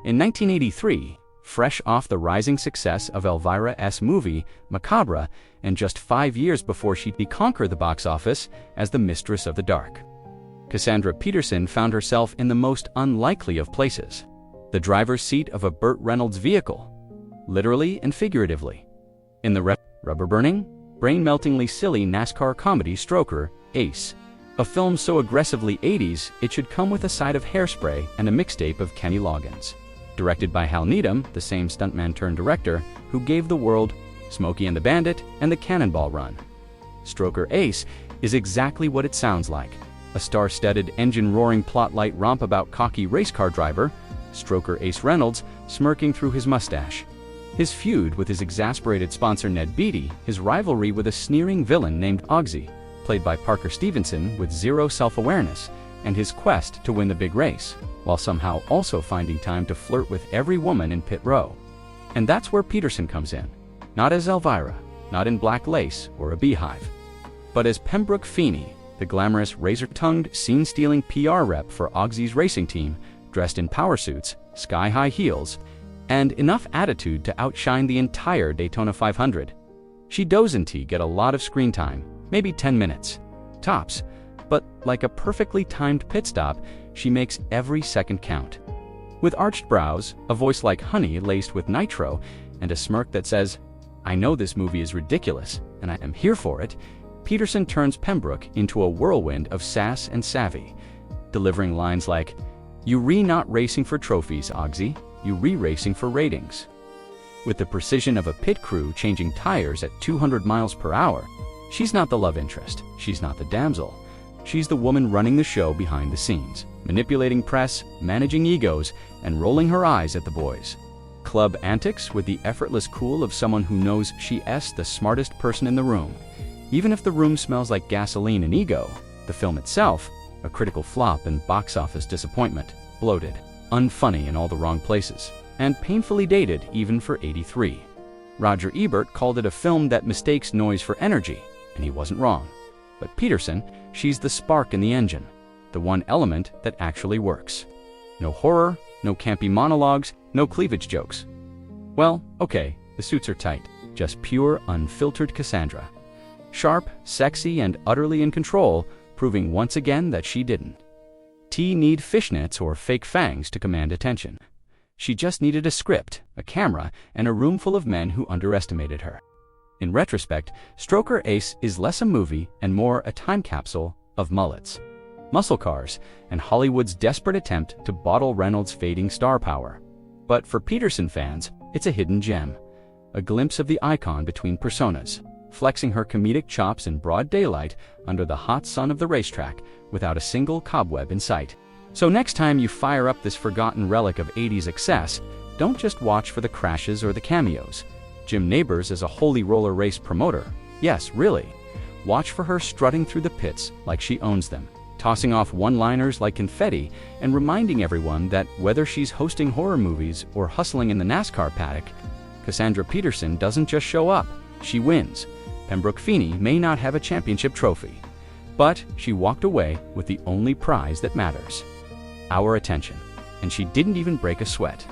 In 1983, fresh off the rising success of Elvira's movie Macabre, and just 5 years before she'd conquer the box office as the Mistress of the Dark, Cassandra Peterson found herself in the most unlikely of places: the driver's seat of a Burt Reynolds vehicle, literally and figuratively. In the rubber-burning, brain-meltingly silly NASCAR comedy Stroker, Ace, a film so aggressively 80s it should come with a side of Hairspray and a mixtape of Kenny Loggins. Directed by Hal Needham, the same stuntman-turned-director who gave the world Smokey and the Bandit and the Cannonball Run. Stroker Ace is exactly what it sounds like: a star-studded, engine-roaring plot-light romp about cocky race car driver Stroker Ace Reynolds smirking through his mustache, his feud with his exasperated sponsor Ned Beatty, his rivalry with a sneering villain named Ogsy, played by Parker Stevenson with zero self-awareness, and his quest to win the big race, while somehow also finding time to flirt with every woman in pit row. And that's where Peterson comes in, not as Elvira, not in black lace or a beehive, but as Pembroke Feeney, the glamorous, razor-tongued, scene-stealing PR rep for Ogsy's racing team, dressed in power suits, sky-high heels, and enough attitude to outshine the entire Daytona 500. She doesn't get a lot of screen time, maybe 10 minutes, tops, but like a perfectly timed pit stop, she makes every second count. With arched brows, a voice like honey laced with nitro, and a smirk that says, "I know this movie is ridiculous, and I am here for it," Peterson turns Pembroke into a whirlwind of sass and savvy, delivering lines like, "You not racing for trophies, Ogsy, you racing for ratings." With the precision of a pit crew changing tires at 200 miles per hour, she's not the love interest, she's not the damsel. She's the woman running the show behind the scenes, manipulating press, managing egos, and rolling her eyes at the boys. Club antics with the effortless cool of someone who knows she's the smartest person in the room. Even if the room smells like gasoline and ego, the film itself, a critical flop and box office disappointment, bloated, unfunny in all the wrong places, and painfully dated even for '83. Roger Ebert called it a film that mistakes noise for energy, and he wasn't wrong. But Peterson, she's the spark in the engine, the one element that actually works. No horror, no campy monologues, no cleavage jokes. Well, okay, the suits are tight, just pure, unfiltered Cassandra. Sharp, sexy, and utterly in control, proving once again that she didn't need fishnets or fake fangs to command attention. She just needed a script, a camera, and a room full of men who underestimated her. In retrospect, Stroker Ace is less a movie and more a time capsule of mullets, muscle cars, and Hollywood's desperate attempt to bottle Reynolds' fading star power. But for Peterson fans, it's a hidden gem, a glimpse of the icon between personas, flexing her comedic chops in broad daylight under the hot sun of the racetrack without a single cobweb in sight. So next time you fire up this forgotten relic of 80s excess, don't just watch for the crashes or the cameos. Jim Nabors is a holy roller race promoter. Yes, really. Watch for her strutting through the pits like she owns them, tossing off one-liners like confetti, and reminding everyone that whether she's hosting horror movies or hustling in the NASCAR paddock, Cassandra Peterson doesn't just show up, she wins. Pembroke Feeney may not have a championship trophy, but she walked away with the only prize that matters: our attention. And she didn't even break a sweat.